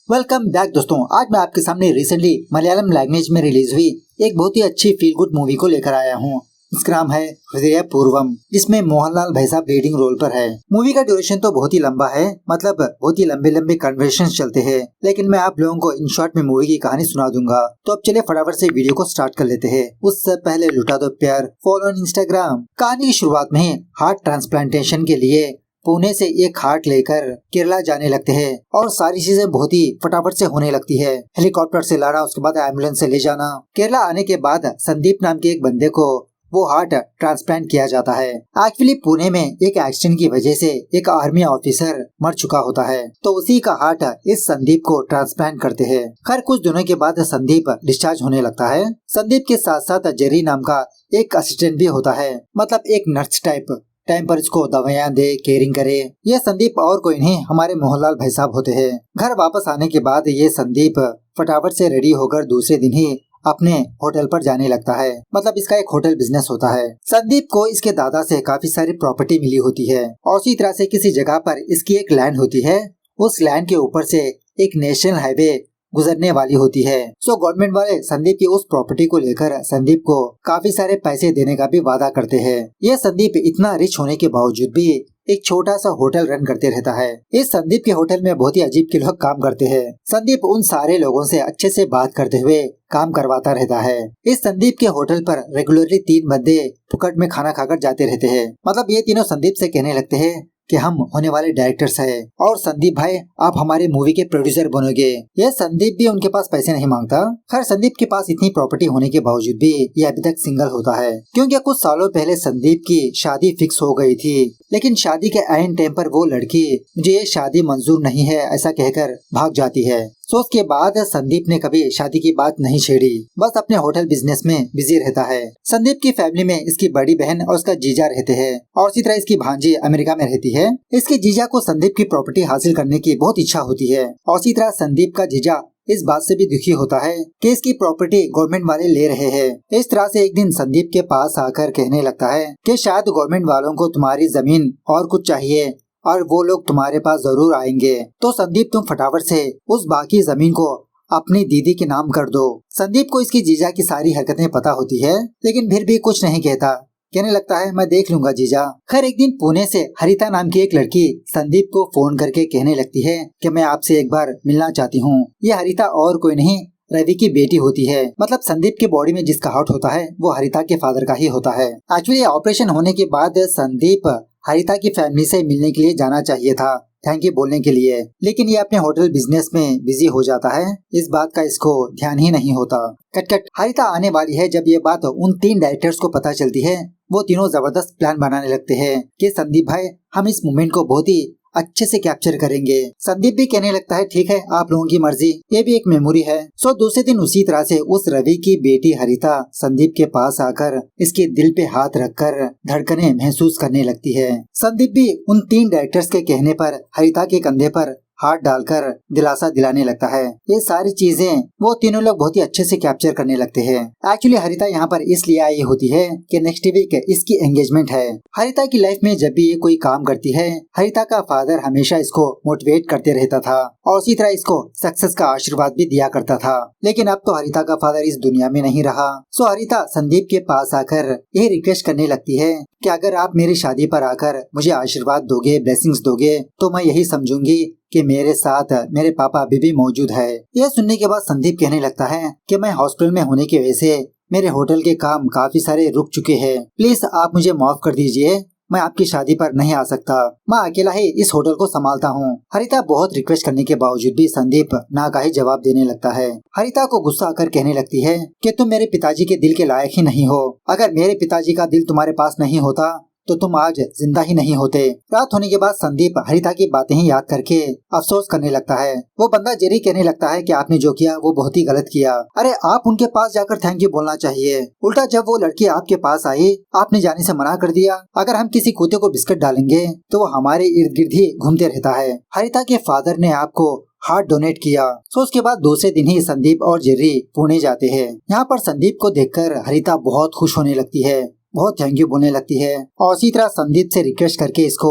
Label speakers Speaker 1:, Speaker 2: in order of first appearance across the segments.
Speaker 1: Welcome back दोस्तों। आज मैं आपके सामने रिसेंटली मलयालम लैंग्वेज में रिलीज हुई एक बहुत ही अच्छी फील गुड मूवी को लेकर आया हूँ। इसका नाम है हृदय पूर्वम, जिसमें मोहनलाल भाई साहब लीडिंग रोल पर है। मूवी का ड्यूरेशन तो बहुत ही लंबा है, मतलब बहुत ही लंबे लंबे कन्वर्सेशन चलते हैं, लेकिन मैं आप लोगों को इन शॉर्ट में मूवी की कहानी सुना दूंगा। तो अब चलिए फटाफट से वीडियो को स्टार्ट कर लेते हैं। उससे पहले लुटा दो प्यार, फॉलो ऑन इंस्टाग्राम। कहानी की शुरुआत में हार्ट ट्रांसप्लांटेशन के लिए पुणे से एक हार्ट लेकर केरला जाने लगते हैं और सारी चीजें बहुत ही फटाफट से होने लगती है। हेलीकॉप्टर से लाना, उसके बाद एम्बुलेंस से ले जाना। केरला आने के बाद संदीप नाम के एक बंदे को वो हार्ट ट्रांसप्लांट किया जाता है। एक्चुअली पुणे में एक एक्सीडेंट की वजह से एक आर्मी ऑफिसर मर चुका होता है, तो उसी का हार्ट इस संदीप को ट्रांसप्लांट करते हैं। खैर कुछ दिनों के बाद संदीप डिस्चार्ज होने लगता है। संदीप के साथ साथ जेरी नाम का एक असिस्टेंट भी होता है, मतलब एक नर्स टाइम पर इसको दवाइयाँ दे, केयरिंग करे। ये संदीप और कोई नहीं, हमारे मोहनलाल भाई साहब होते हैं। घर वापस आने के बाद ये संदीप फटाफट से रेडी होकर दूसरे दिन ही अपने होटल पर जाने लगता है, मतलब इसका एक होटल बिजनेस होता है। संदीप को इसके दादा से काफी सारी प्रॉपर्टी मिली होती है और उसी तरह से किसी जगह पर इसकी एक लैंड होती है। उस लैंड के ऊपर से एक नेशनल हाईवे गुजरने वाली होती है। सो गवर्नमेंट वाले संदीप की उस प्रॉपर्टी को लेकर संदीप को काफी सारे पैसे देने का भी वादा करते हैं। ये संदीप इतना रिच होने के बावजूद भी एक छोटा सा होटल रन करते रहता है। इस संदीप के होटल में बहुत ही अजीब के लोग काम करते हैं। संदीप उन सारे लोगों से अच्छे से बात करते हुए काम करवाता रहता है। इस संदीप के होटल पर रेगुलरली 3 बंदे फुकट में खाना खाकर जाते रहते हैं। मतलब ये तीनों संदीप से कहने लगते हैं कि हम होने वाले डायरेक्टर्स हैं और संदीप भाई आप हमारे मूवी के प्रोड्यूसर बनोगे। ये संदीप भी उनके पास पैसे नहीं मांगता। खैर संदीप के पास इतनी प्रॉपर्टी होने के बावजूद भी ये अभी तक सिंगल होता है, क्योंकि कुछ सालों पहले संदीप की शादी फिक्स हो गई थी, लेकिन शादी के एंड टाइम पर वो लड़की मुझे ये शादी मंजूर नहीं है ऐसा कहकर भाग जाती है। सो उसके बाद संदीप ने कभी शादी की बात नहीं छेड़ी, बस अपने होटल बिजनेस में बिजी रहता है। संदीप की फैमिली में इसकी बड़ी बहन और उसका जीजा रहते हैं और इसी तरह इसकी भांजी अमेरिका में रहती है। इसके जीजा को संदीप की प्रॉपर्टी हासिल करने की बहुत इच्छा होती है और इसी तरह संदीप का जीजा इस बात से भी दुखी होता है कि इसकी प्रॉपर्टी गवर्नमेंट वाले ले रहे हैं। इस तरह से एक दिन संदीप के पास आकर कहने लगता है कि शायद गवर्नमेंट वालों को तुम्हारी जमीन और कुछ चाहिए और वो लोग तुम्हारे पास जरूर आएंगे, तो संदीप तुम फटाफट से उस बाकी जमीन को अपनी दीदी के नाम कर दो। संदीप को इसकी जीजा की सारी हरकतें पता होती है, लेकिन फिर भी कुछ नहीं कहता। कहने लगता है मैं देख लूंगा जीजा। खैर एक दिन पुणे से हरिता नाम की एक लड़की संदीप को फोन करके कहने लगती है कि मैं आपसे एक बार मिलना चाहती हूँ। ये हरिता और कोई नहीं, रवि की बेटी होती है। मतलब संदीप के बॉडी में जिसका हार्ट होता है वो हरिता के फादर का ही होता है। एक्चुअली ऑपरेशन होने के बाद संदीप हरिता की फैमिली से मिलने के लिए जाना चाहिए था, थैंक यू बोलने के लिए, लेकिन ये अपने होटल बिजनेस में बिजी हो जाता है। इस बात का इसको ध्यान ही नहीं होता। कट हरिता आने वाली है। जब ये बात उन 3 डायरेक्टर्स को पता चलती है, वो तीनों जबरदस्त प्लान बनाने लगते हैं कि संदीप भाई हम इस मोमेंट को बहुत ही अच्छे से कैप्चर करेंगे। संदीप भी कहने लगता है ठीक है आप लोगों की मर्जी, ये भी एक मेमोरी है। सो दूसरे दिन उसी तरह से उस रवि की बेटी हरिता संदीप के पास आकर इसके दिल पे हाथ रखकर धड़कने महसूस करने लगती है। संदीप भी उन 3 डायरेक्टर्स के कहने पर हरिता के कंधे पर हाथ डालकर दिलासा दिलाने लगता है। ये सारी चीजें वो तीनों लोग बहुत ही अच्छे से कैप्चर करने लगते हैं। एक्चुअली हरिता यहाँ पर इसलिए आई होती है कि नेक्स्ट वीक इसकी एंगेजमेंट है। हरिता की लाइफ में जब भी ये कोई काम करती है, हरिता का फादर हमेशा इसको मोटिवेट करते रहता था और उसी तरह इसको सक्सेस का आशीर्वाद भी दिया करता था। लेकिन अब तो हरिता का फादर इस दुनिया में नहीं रहा। सो हरिता संदीप के पास आकर यही रिक्वेस्ट करने लगती है कि अगर आप मेरी शादी पर आकर मुझे आशीर्वाद दोगे, ब्लेसिंग्स दोगे, तो मैं यही समझूंगी कि मेरे साथ मेरे पापा अभी भी मौजूद है। यह सुनने के बाद संदीप कहने लगता है कि मैं हॉस्पिटल में होने की वजह से मेरे होटल के काम काफी सारे रुक चुके हैं, प्लीज आप मुझे माफ कर दीजिए, मैं आपकी शादी पर नहीं आ सकता, मैं अकेला ही इस होटल को संभालता हूँ। हरिता बहुत रिक्वेस्ट करने के बावजूद भी संदीप ना का ही जवाब देने लगता है। हरिता को गुस्सा आकर कहने लगती है कि तुम मेरे पिताजी के दिल के लायक ही नहीं हो। अगर मेरे पिताजी का दिल तुम्हारे पास नहीं होता तो तुम आज जिंदा ही नहीं होते। रात होने के बाद संदीप हरिता की बातें ही याद करके अफसोस करने लगता है। वो बंदा जेरी कहने लगता है कि आपने जो किया वो बहुत ही गलत किया। अरे आप उनके पास जाकर थैंक यू बोलना चाहिए, उल्टा जब वो लड़की आपके पास आई आपने जाने से मना कर दिया। अगर हम किसी कुत्ते को बिस्किट डालेंगे तो वो हमारे इर्द गिर्द ही घूमते रहता है। हरिता के फादर ने आपको हार्ट डोनेट किया। सो उसके बाद दूसरे दिन ही संदीप और जेरी पुणे जाते हैं। यहाँ पर संदीप को देखकर हरिता बहुत खुश होने लगती है, बहुत थैंक यू बोलने लगती है और इसी तरह संदीप से रिक्वेस्ट करके इसको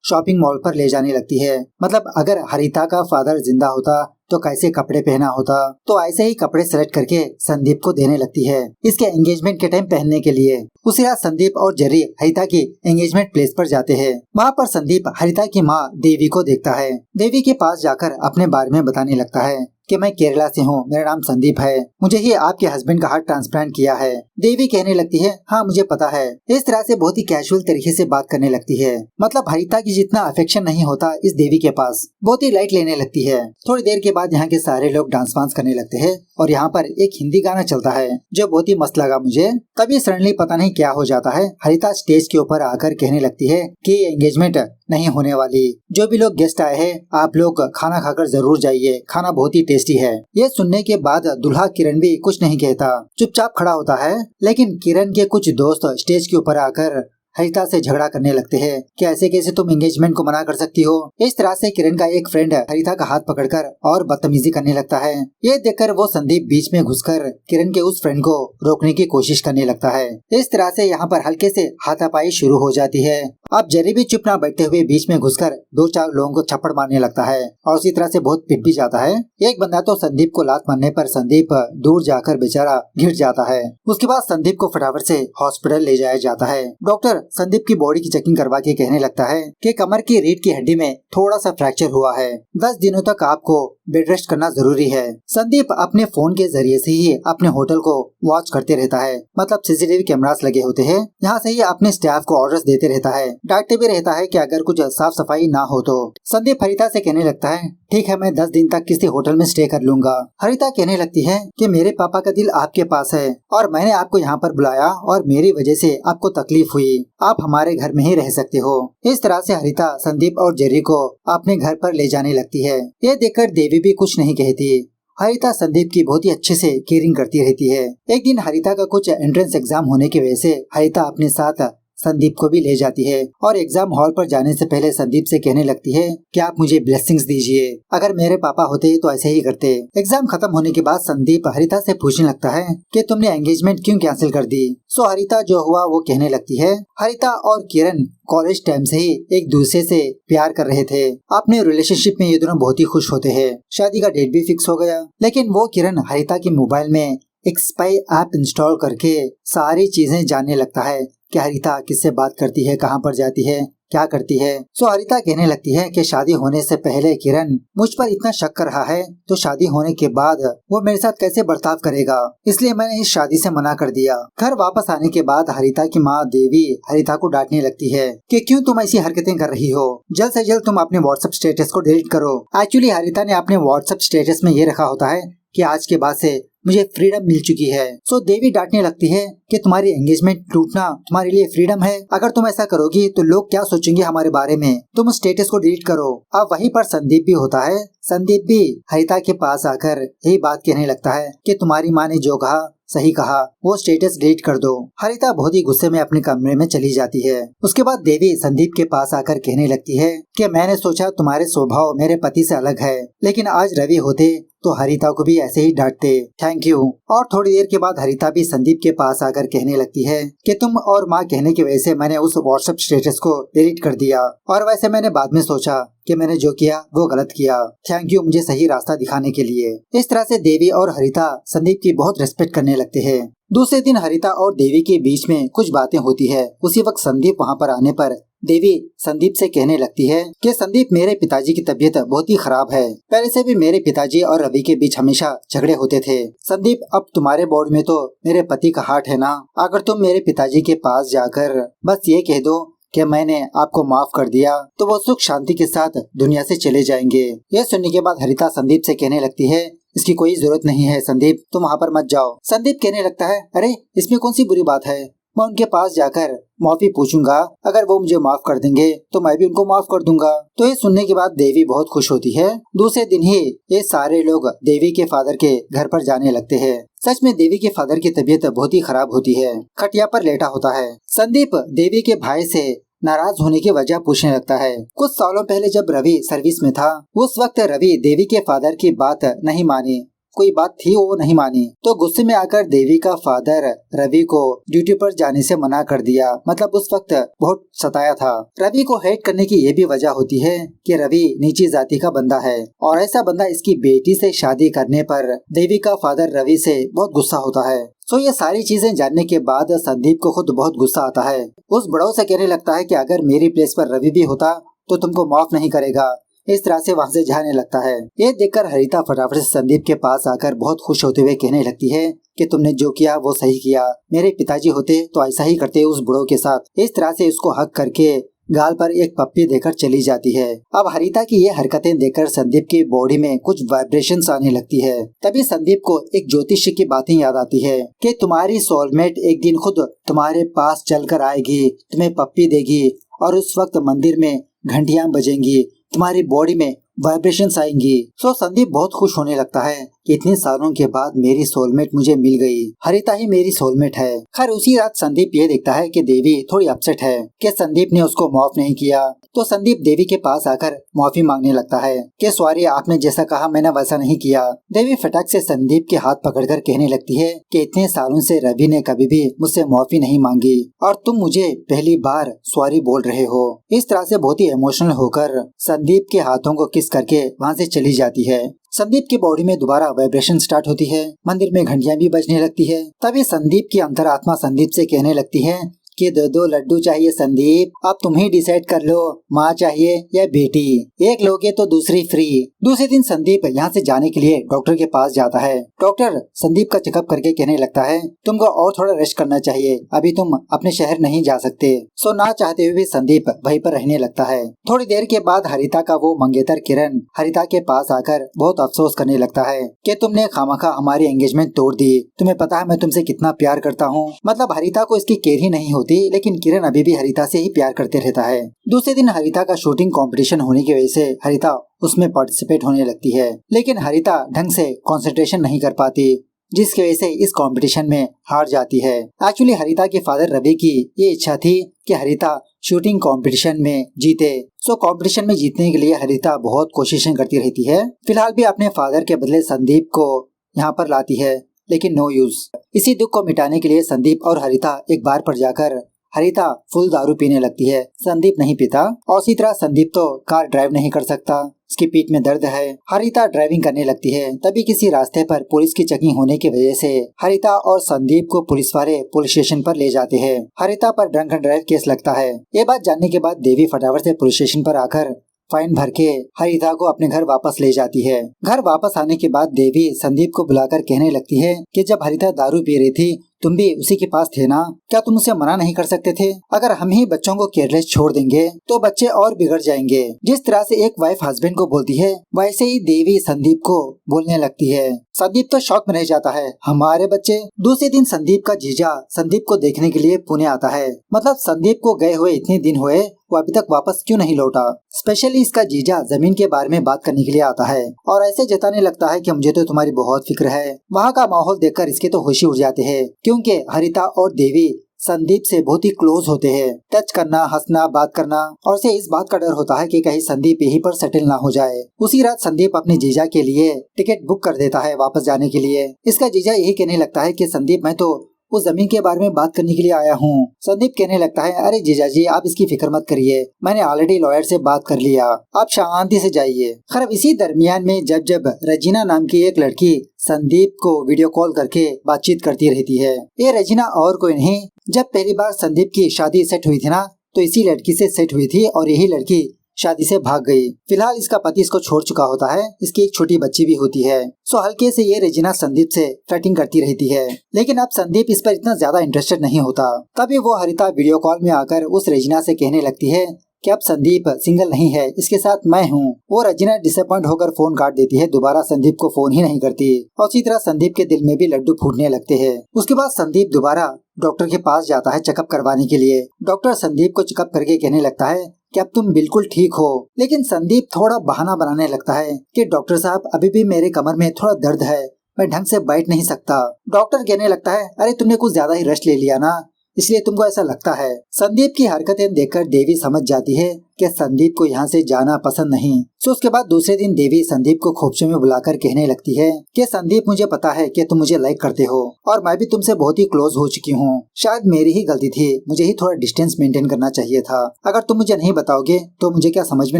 Speaker 1: शॉपिंग मॉल पर ले जाने लगती है। मतलब अगर हरिता का फादर जिंदा होता तो कैसे कपड़े पहना होता। तो ऐसे ही कपड़े सेलेक्ट करके संदीप को देने लगती है इसके एंगेजमेंट के टाइम पहनने के लिए। उसी रात संदीप और जेरी हरिता की एंगेजमेंट प्लेस पर जाते हैं। वहाँ पर संदीप हरिता की माँ देवी को देखता है। देवी के पास जाकर अपने बारे में बताने लगता है कि मैं केरला से हूँ, मेरा नाम संदीप है, मुझे ही आपके हस्बैंड का हार्ट ट्रांसप्लांट किया है। देवी कहने लगती है हाँ मुझे पता है। इस तरह से बहुत ही कैजुअल तरीके से बात करने लगती है। मतलब हरिता की जितना अफेक्शन नहीं होता इस देवी के पास, बहुत ही लाइट लेने लगती है। थोड़ी देर के बाद यहाँ के सारे लोग डांस वांस करने लगते हैं और यहाँ पर एक हिंदी गाना चलता है जो बहुत ही मस्त लगा मुझे। तभी सडनली पता नहीं क्या हो जाता है, हरिता स्टेज के ऊपर आकर कहने लगती है कि एंगेजमेंट नहीं होने वाली, जो भी लोग गेस्ट आए हैं आप लोग खाना खाकर जरूर जाइए, खाना बहुत ही टेस्टी है। ये सुनने के बाद दूल्हा किरण भी कुछ नहीं कहता, चुपचाप खड़ा होता है। लेकिन किरण के कुछ दोस्त स्टेज के ऊपर आकर हरिता से झगड़ा करने लगते हैं कि ऐसे कैसे तुम एंगेजमेंट को मना कर सकती हो। इस तरह से किरण का एक फ्रेंड हरिता का हाथ पकड़कर और बदतमीजी करने लगता है। ये देखकर वो संदीप बीच में घुसकर किरण के उस फ्रेंड को रोकने की कोशिश करने लगता है। इस तरह से यहाँ पर हल्के से हाथापाई शुरू हो जाती है। अब जेरी भी चुप न बैठते हुए बीच में घुसकर 2-4 लोगों को थप्पड़ मारने लगता है और उसी तरह से बहुत पिट भी जाता है। एक बंदा तो संदीप को लात मारने पर संदीप दूर जाकर बेचारा गिर जाता है। उसके बाद संदीप को फटाफट से हॉस्पिटल ले जाया जाता है। डॉक्टर संदीप की बॉडी की चेकिंग करवा के कहने लगता है कि कमर की रीढ़ की हड्डी में थोड़ा सा फ्रैक्चर हुआ है, 10 दिनों तक आपको बेड रेस्ट करना जरूरी है। संदीप अपने फोन के जरिए से ही अपने होटल को वॉच करते रहता है। मतलब सीसीटीवी कैमरास लगे होते हैं, यहाँ से ही अपने स्टाफ को ऑर्डर्स देते रहता है, डांटते भी रहता है कि अगर कुछ साफ सफाई ना हो तो। संदीप हरिता से कहने लगता है ठीक है मैं 10 दिन तक किसी होटल में स्टे कर लूंगा। हरिता कहने लगती है कि मेरे पापा का दिल आपके पास है और मैंने आपको यहाँ पर बुलाया और मेरी वजह से आपको तकलीफ हुई, आप हमारे घर में ही रह सकते हो। इस तरह से हरिता संदीप और जेरी को अपने घर पर ले जाने लगती है। ये देखकर देवी भी कुछ नहीं कहती। हरिता संदीप की बहुत ही अच्छे से केयरिंग करती रहती है। एक दिन हरिता का कुछ एंट्रेंस एग्जाम होने की वजह से हरिता अपने साथ संदीप को भी ले जाती है और एग्जाम हॉल पर जाने से पहले संदीप से कहने लगती है कि आप मुझे ब्लेसिंग्स दीजिए, अगर मेरे पापा होते तो ऐसे ही करते। एग्जाम खत्म होने के बाद संदीप हरिता से पूछने लगता है कि तुमने एंगेजमेंट क्यों कैंसिल कर दी। सो हरिता जो हुआ वो कहने लगती है हरिता और किरण कॉलेज टाइम से ही एक दूसरे से प्यार कर रहे थे। अपने रिलेशनशिप में ये दोनों बहुत ही खुश होते हैं। शादी का डेट भी फिक्स हो गया, लेकिन वो किरण हरिता के मोबाइल में एक स्पाई ऐप इंस्टॉल करके सारी चीजें जानने लगता है कि हरिता किससे बात करती है, कहाँ पर जाती है, क्या करती है। सो हरिता कहने लगती है कि शादी होने से पहले किरण मुझ पर इतना शक कर रहा है तो शादी होने के बाद वो मेरे साथ कैसे बर्ताव करेगा, इसलिए मैंने इस शादी से मना कर दिया। घर वापस आने के बाद हरिता की माँ देवी हरिता को डांटने लगती है कि क्यों तुम ऐसी हरकतें कर रही हो, जल्द से जल्द तुम अपने व्हाट्सएप स्टेटस को डिलीट करो। एक्चुअली हरिता ने अपने व्हाट्सएप स्टेटस में ये रखा होता है कि आज के बाद से मुझे फ्रीडम मिल चुकी है। सो देवी डांटने लगती है कि तुम्हारी एंगेजमेंट टूटना तुम्हारे लिए फ्रीडम है, अगर तुम ऐसा करोगी तो लोग क्या सोचेंगे हमारे बारे में, तुम स्टेटस को डिलीट करो। अब वहीं पर संदीप भी होता है। संदीप भी हरिता के पास आकर यही बात कहने लगता है कि तुम्हारी माँ ने जो कहा सही कहा, वो स्टेटस डिलीट कर दो। हरिता बहुत ही गुस्से में अपने कमरे में चली जाती है। उसके बाद देवी संदीप के पास आकर कहने लगती है कि मैंने सोचा तुम्हारे स्वभाव मेरे पति से अलग है, लेकिन आज रवि होते तो हरिता को भी ऐसे ही डांटते। Thank you. और थोड़ी देर के बाद हरिता भी संदीप के पास आकर कहने लगती है कि तुम और माँ कहने की वजह से मैंने उस व्हाट्सएप स्टेटस को डिलीट कर दिया, और वैसे मैंने बाद में सोचा कि मैंने जो किया वो गलत किया। थैंक यू मुझे सही रास्ता दिखाने के लिए। इस तरह से देवी और हरिता संदीप की बहुत रिस्पेक्ट करने लगते हैं। दूसरे दिन हरिता और देवी के बीच में कुछ बातें होती है। उसी वक्त संदीप वहाँ पर आने पर देवी संदीप से कहने लगती है कि संदीप मेरे पिताजी की तबीयत बहुत ही खराब है, पहले से भी मेरे पिताजी और रवि के बीच हमेशा झगड़े होते थे। संदीप अब तुम्हारे बोर्ड में तो मेरे पति का हार्ट है ना, अगर तुम मेरे पिताजी के पास जाकर बस ये कह दो कि मैंने आपको माफ कर दिया तो वो सुख शांति के साथ दुनिया से चले जाएंगे। यह सुनने के बाद हरिता संदीप से कहने लगती है इसकी कोई जरूरत नहीं है संदीप, तुम वहाँ पर मत जाओ। संदीप कहने लगता है अरे इसमें कौन सी बुरी बात है, मैं उनके पास जाकर माफी पूछूंगा, अगर वो मुझे माफ कर देंगे तो मैं भी उनको माफ कर दूंगा। तो ये सुनने के बाद देवी बहुत खुश होती है। दूसरे दिन ही ये सारे लोग देवी के फादर के घर पर जाने लगते हैं। सच में देवी के फादर की तबीयत बहुत ही खराब होती है, खटिया पर लेटा होता है। संदीप देवी के भाई से नाराज होने की वजह पूछने लगता है। कुछ सालों पहले जब रवि सर्विस में था, उस वक्त रवि देवी के फादर की बात नहीं मानी कोई बात थी वो नहीं मानी, तो गुस्से में आकर देवी का फादर रवि को ड्यूटी पर जाने से मना कर दिया। मतलब उस वक्त बहुत सताया था। रवि को हेट करने की ये भी वजह होती है कि रवि नीची जाति का बंदा है और ऐसा बंदा इसकी बेटी से शादी करने पर देवी का फादर रवि से बहुत गुस्सा होता है। सो ये सारी चीजें जानने के बाद संदीप को खुद बहुत गुस्सा आता है। उस बड़ों से कहने लगता है कि अगर मेरी प्लेस पर रवि भी होता तो तुमको माफ नहीं करेगा। इस तरह से वहाँ से जाने लगता है। ये देखकर हरिता फटाफट से संदीप के पास आकर बहुत खुश होते हुए कहने लगती है कि तुमने जो किया वो सही किया। मेरे पिताजी होते तो ऐसा ही करते उस बुढ़ो के साथ। इस तरह से उसको हक करके गाल पर एक पप्पी देकर चली जाती है। अब हरिता की ये हरकतें देखकर संदीप की बॉडी में कुछ वाइब्रेशंस आने लगती है। तभी संदीप को एक ज्योतिषी की बातें याद आती है कि तुम्हारी सोलमेट एक दिन खुद तुम्हारे पास चलकर आएगी, तुम्हें पप्पी देगी और उस वक्त मंदिर में घंटियां बजेंगी, तुम्हारी बॉडी में वाइब्रेशंस आएंगी। सो संदीप बहुत खुश होने लगता है कि इतने सालों के बाद मेरी सोलमेट मुझे मिल गई, हरिता ही मेरी सोलमेट है। खैर उसी रात संदीप ये देखता है कि देवी थोड़ी अपसेट है कि संदीप ने उसको माफ नहीं किया। तो संदीप देवी के पास आकर माफी मांगने लगता है कि सॉरी, आपने जैसा कहा मैंने वैसा नहीं किया। देवी फटाक से संदीप के हाथ पकड़कर कहने लगती है कि इतने सालों से रवि ने कभी भी मुझसे माफी नहीं मांगी और तुम मुझे पहली बार सॉरी बोल रहे हो। इस तरह से बहुत ही इमोशनल होकर संदीप के हाथों को किस करके वहाँ से चली जाती है। संदीप की बॉडी में दोबारा वाइब्रेशन स्टार्ट होती है, मंदिर में घंटियां भी बजने लगती है। तभी संदीप की अंतरात्मा संदीप से कहने लगती है कि दो लड्डू चाहिए संदीप, अब तुम ही डिसाइड कर लो, माँ चाहिए या बेटी, एक लोगे तो दूसरी फ्री। दूसरे दिन संदीप यहाँ से जाने के लिए डॉक्टर के पास जाता है। डॉक्टर संदीप का चेकअप करके कहने लगता है तुमको और थोड़ा रेस्ट करना चाहिए, अभी तुम अपने शहर नहीं जा सकते। सो ना चाहते हुए भी संदीप वहीं पर रहने लगता है। थोड़ी देर के बाद हरिता का वो मंगेतर किरण हरिता के पास आकर बहुत अफसोस करने लगता है कि तुमने खामखा हमारी एंगेजमेंट तोड़ दी, तुम्हें पता है मैं तुमसे कितना प्यार करता हूँ। मतलब हरिता को इसकी केयर ही नहीं होती, लेकिन किरण अभी भी हरिता से ही प्यार करते रहता है। दूसरे दिन हरिता का शूटिंग कंपटीशन होने की वजह से हरिता उसमें पार्टिसिपेट होने लगती है, लेकिन हरिता ढंग से कंसंट्रेशन नहीं कर पाती, जिसकी वजह से इस कंपटीशन में हार जाती है। एक्चुअली हरिता के फादर रवि की ये इच्छा थी कि हरिता शूटिंग कंपटीशन में जीते। सो कंपटीशन में जीतने के लिए हरिता बहुत कोशिशें करती रहती है। फिलहाल भी अपने फादर के बदले संदीप को यहाँ पर लाती है, लेकिन नो यूज। इसी दुख को मिटाने के लिए संदीप और हरिता एक बार पर जाकर हरिता फुल दारू पीने लगती है, संदीप नहीं पीता। और इसी तरह संदीप तो कार ड्राइव नहीं कर सकता, उसकी पीठ में दर्द है। हरिता ड्राइविंग करने लगती है। तभी किसी रास्ते पर पुलिस की चेकिंग होने की वजह से हरिता और संदीप को पुलिस वाले पुलिस स्टेशन पर ले जाते हैं। हरिता पर ड्रंक एंड ड्राइव केस लगता है। ये बात जानने के बाद देवी फटाफट से पुलिस स्टेशन पर आकर फाइन भर के हरिता को अपने घर वापस ले जाती है। घर वापस आने के बाद देवी संदीप को बुलाकर कहने लगती है कि जब हरिता दारू पी रही थी तुम भी उसी के पास थे ना, क्या तुम उसे मना नहीं कर सकते थे? अगर हम ही बच्चों को केयरलेस छोड़ देंगे तो बच्चे और बिगड़ जाएंगे। जिस तरह से एक वाइफ हस्बैंड को बोलती है वैसे ही देवी संदीप को बोलने लगती है। संदीप तो शॉक में रह जाता है, हमारे बच्चे। दूसरे दिन संदीप का जीजा संदीप को देखने के लिए पुणे आता है। मतलब संदीप को गए हुए इतने दिन हुए, वो अभी तक वापस क्यों नहीं लौटा। स्पेशली इसका जीजा जमीन के बारे में बात करने के लिए आता है और ऐसे जताने लगता है कि मुझे तो तुम्हारी बहुत फिक्र है। वहाँ का माहौल देखकर इसके तो होश ही उड़ जाते हैं, क्योंकि हरिता और देवी संदीप से बहुत ही क्लोज होते हैं। टच करना, हंसना, बात करना, और इसे इस बात का डर होता है कि कहीं संदीप यहीं पर सेटल ना हो जाए। उसी रात संदीप अपने जीजा के लिए टिकट बुक कर देता है वापस जाने के लिए। इसका जीजा यही कहने लगता है कि संदीप मैं तो उस जमीन के बारे में बात करने के लिए आया हूँ। संदीप कहने लगता है अरे जीजा जी आप इसकी फिक्र मत करिए, मैंने ऑलरेडी लॉयर से बात कर लिया, आप शांति से जाइए। खैर इसी दरमियान में जब रजीना नाम की एक लड़की संदीप को वीडियो कॉल करके बातचीत करती रहती है। ये रजीना और कोई नहीं, जब पहली बार संदीप की शादी सेट हुई थी ना, तो इसी लड़की से सेट हुई थी और यही लड़की शादी से भाग गई। फिलहाल इसका पति इसको छोड़ चुका होता है, इसकी एक छोटी बच्ची भी होती है। सो हल्के से ये रेजिना संदीप से फ्लर्टिंग करती रहती है, लेकिन अब संदीप इस पर इतना ज्यादा इंटरेस्टेड नहीं होता। तभी वो हरिता वीडियो कॉल में आकर उस रेजिना से कहने लगती है कि अब संदीप सिंगल नहीं है, इसके साथ मैं हूँ। वो रजीना डिसअपॉइंट होकर फोन काट देती है, दोबारा संदीप को फोन ही नहीं करती। और इसी तरह संदीप के दिल में भी लड्डू फूटने लगते हैं। उसके बाद संदीप दोबारा डॉक्टर के पास जाता है चेकअप करवाने के लिए। डॉक्टर संदीप को चेकअप करके कहने लगता है कि अब तुम बिल्कुल ठीक हो, लेकिन संदीप थोड़ा बहाना बनाने लगता है कि डॉक्टर साहब अभी भी मेरे कमर में थोड़ा दर्द है, मैं ढंग से बैठ नहीं सकता। डॉक्टर कहने लगता है अरे तुमने कुछ ज्यादा ही रेस्ट ले लिया ना, इसलिए तुमको ऐसा लगता है। संदीप की हरकतें देखकर देवी समझ जाती है कि संदीप को यहाँ से जाना पसंद नहीं। सो उसके बाद दूसरे दिन देवी संदीप को खोपचे में बुलाकर कहने लगती है कि संदीप, मुझे पता है कि तुम मुझे लाइक करते हो और मैं भी तुमसे बहुत ही क्लोज हो चुकी हूँ। शायद मेरी ही गलती थी, मुझे ही थोड़ा डिस्टेंस मेंटेन करना चाहिए था। अगर तुम मुझे नहीं बताओगे तो मुझे क्या समझ में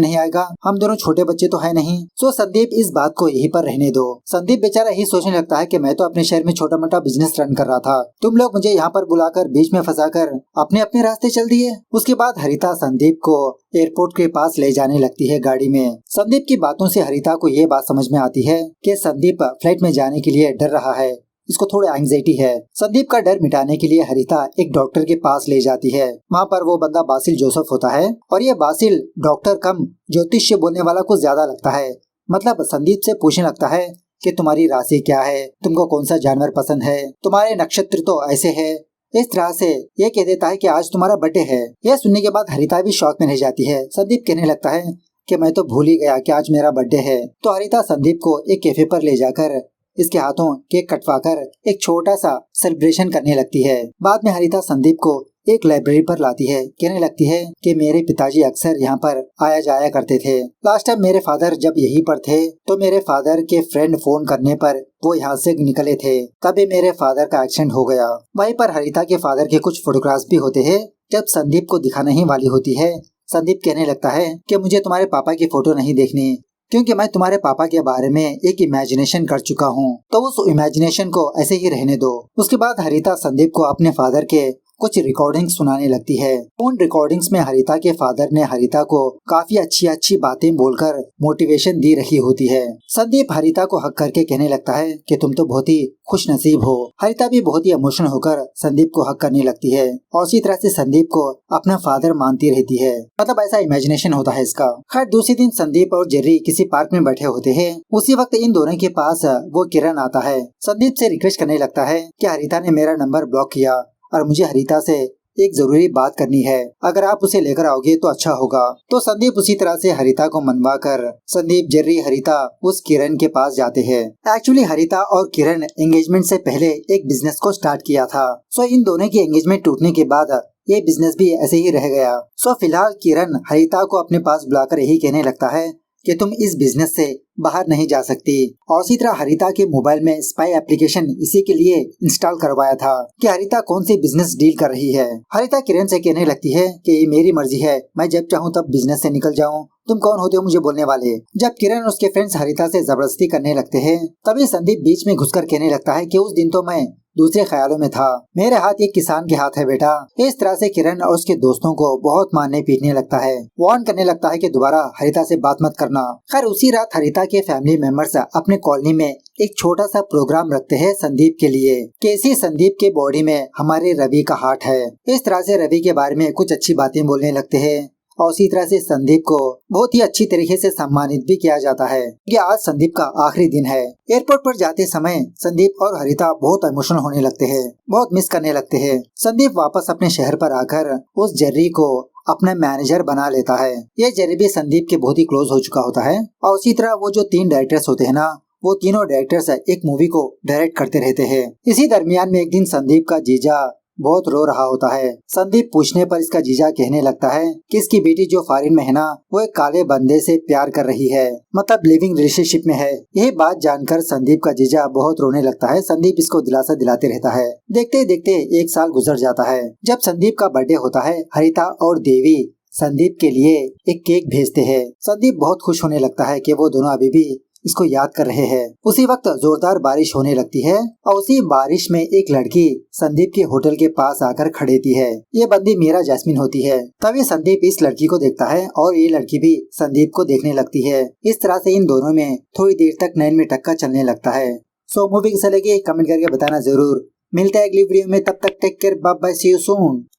Speaker 1: नहीं आएगा, हम दोनों छोटे बच्चे तो है नहीं। सो संदीप, इस बात को यहीं पर रहने दो। संदीप बेचारा यही सोचने लगता है कि मैं तो अपने शहर में छोटा मोटा बिजनेस रन कर रहा था, तुम लोग मुझे यहाँ पर बुलाकर बीच में फंसाकर अपने अपने रास्ते चल दिए। उसके बाद हरिता संदीप को एयरपोर्ट के पास ले जाने लगती है गाड़ी में। संदीप की बातों से हरिता को ये बात समझ में आती है कि संदीप फ्लाइट में जाने के लिए डर रहा है, इसको थोड़ा एंग्जाइटी है। संदीप का डर मिटाने के लिए हरिता एक डॉक्टर के पास ले जाती है। वहाँ पर वो बंदा बासिल जोसेफ होता है और ये बासिल डॉक्टर कम ज्योतिष बोलने वाला कुछ ज्यादा लगता है। मतलब संदीप से पूछने लगता है कि तुम्हारी राशि क्या है, तुमको कौन सा जानवर पसंद है, तुम्हारे नक्षत्र तो ऐसे है। इस तरह से ये कह देता है कि आज तुम्हारा बर्थडे है। यह सुनने के बाद हरिता भी शॉक में रह जाती है। संदीप कहने लगता है कि मैं तो भूल ही गया कि आज मेरा बर्थडे है। तो हरिता संदीप को एक कैफे पर ले जाकर इसके हाथों केक कटवाकर एक छोटा सा सेलिब्रेशन करने लगती है। बाद में हरिता संदीप को एक लाइब्रेरी पर लाती है। कहने लगती है कि मेरे पिताजी अक्सर यहाँ पर आया जाया करते थे। लास्ट टाइम मेरे फादर जब यहीं पर थे तो मेरे फादर के फ्रेंड फोन करने पर वो यहाँ से निकले थे, तभी मेरे फादर का एक्सीडेंट हो गया। वहीं पर हरिता के फादर के कुछ फोटोग्राफ्स भी होते हैं। जब संदीप को दिखाने ही वाली होती है, संदीप कहने लगता है कि मुझे तुम्हारे पापा की फोटो नहीं देखनी, क्योंकि मैं तुम्हारे पापा के बारे में एक इमेजिनेशन कर चुका हूँ, तो उस इमेजिनेशन को ऐसे ही रहने दो। उसके बाद हरिता संदीप को अपने फादर के कुछ रिकॉर्डिंग्स सुनाने लगती है। उन रिकॉर्डिंग्स में हरिता के फादर ने हरिता को काफी अच्छी बातें बोलकर मोटिवेशन दी रखी होती है। संदीप हरिता को हक करके कहने लगता है कि तुम तो बहुत ही खुश नसीब हो। हरिता भी बहुत ही इमोशनल होकर संदीप को हक करने लगती है और इसी तरह से संदीप को अपना फादर मानती रहती है। मतलब ऐसा इमेजिनेशन होता है इसका। खैर दूसरे दिन संदीप और जेर्री किसी पार्क में बैठे होते हैं। उसी वक्त इन दोनों के पास वो किरण आता है। संदीप से रिक्वेस्ट करने लगता है कि हरिता ने मेरा नंबर ब्लॉक किया और मुझे हरिता से एक जरूरी बात करनी है, अगर आप उसे लेकर आओगे तो अच्छा होगा। तो संदीप उसी तरह से हरिता को मनवा कर संदीप, जेर्री, हरिता उस किरण के पास जाते हैं। एक्चुअली हरिता और किरण एंगेजमेंट से पहले एक बिजनेस को स्टार्ट किया था। सो इन दोनों की एंगेजमेंट टूटने के बाद ये बिजनेस भी ऐसे ही रह गया। सो फिलहाल किरण हरिता को अपने पास बुलाकर यही कहने लगता है कि तुम इस बिजनेस से बाहर नहीं जा सकती। और इसी तरह हरिता के मोबाइल में स्पाई एप्लीकेशन इसी के लिए इंस्टॉल करवाया था कि हरिता कौन सी बिजनेस डील कर रही है। हरिता किरण से कहने लगती है कि ये मेरी मर्जी है, मैं जब चाहूँ तब बिजनेस से निकल जाऊँ, तुम कौन होते हो मुझे बोलने वाले। जब किरण और उसके फ्रेंड्स हरिता से जबरदस्ती करने लगते हैं, तभी संदीप बीच में घुसकर कहने लगता है कि उस दिन तो मैं दूसरे ख्यालों में था, मेरे हाथ एक किसान के हाथ है बेटा। इस तरह से किरण और उसके दोस्तों को बहुत मारने पीटने लगता है, वार्न करने लगता है कि दोबारा हरिता से बात मत करना। खैर उसी रात हरिता के फैमिली मेंबर्स अपने कॉलोनी में एक छोटा सा प्रोग्राम रखते हैं संदीप के लिए। कैसी संदीप के बॉडी में हमारे रवि का हार्ट है। इस तरह से रवि के बारे में कुछ अच्छी बातें बोलने लगते हैं और उसी तरह से संदीप को बहुत ही अच्छी तरीके से सम्मानित भी किया जाता है। ये आज संदीप का आखिरी दिन है। एयरपोर्ट पर जाते समय संदीप और हरिता बहुत इमोशनल होने लगते हैं, बहुत मिस करने लगते हैं। संदीप वापस अपने शहर पर आकर उस जेर्री को अपना मैनेजर बना लेता है। ये जेर्री भी संदीप के बहुत ही क्लोज हो चुका होता है। और उसी तरह वो जो 3 डायरेक्टर्स होते हैं ना, वो तीनों डायरेक्टर्स एक मूवी को डायरेक्ट करते रहते हैं। इसी दरमियान में एक दिन संदीप का जीजा बहुत रो रहा होता है। संदीप पूछने पर इसका जीजा कहने लगता है कि इसकी बेटी जो फॉरेन में है ना, वो एक काले बंदे से प्यार कर रही है, मतलब लिविंग रिलेशनशिप में है। यही बात जानकर संदीप का जीजा बहुत रोने लगता है। संदीप इसको दिलासा दिलाते रहता है। देखते देखते 1 साल गुजर जाता है। जब संदीप का बर्थडे होता है, हरिता और देवी संदीप के लिए एक केक भेजते हैं। संदीप बहुत खुश होने लगता है कि वो दोनों अभी भी इसको याद कर रहे हैं। उसी वक्त जोरदार बारिश होने लगती है और उसी बारिश में एक लड़की संदीप के होटल के पास आकर खड़ेती है। ये बंदी मीरा जैस्मिन होती है। तभी संदीप इस लड़की को देखता है और ये लड़की भी संदीप को देखने लगती है। इस तरह से इन दोनों में थोड़ी देर तक नैन में टक्कर चलने लगता है। सो मूवी कैसा लगी कमेंट करके बताना जरूर। मिलते हैं अगली वीडियो में, तब तक take care, bye bye, see you soon.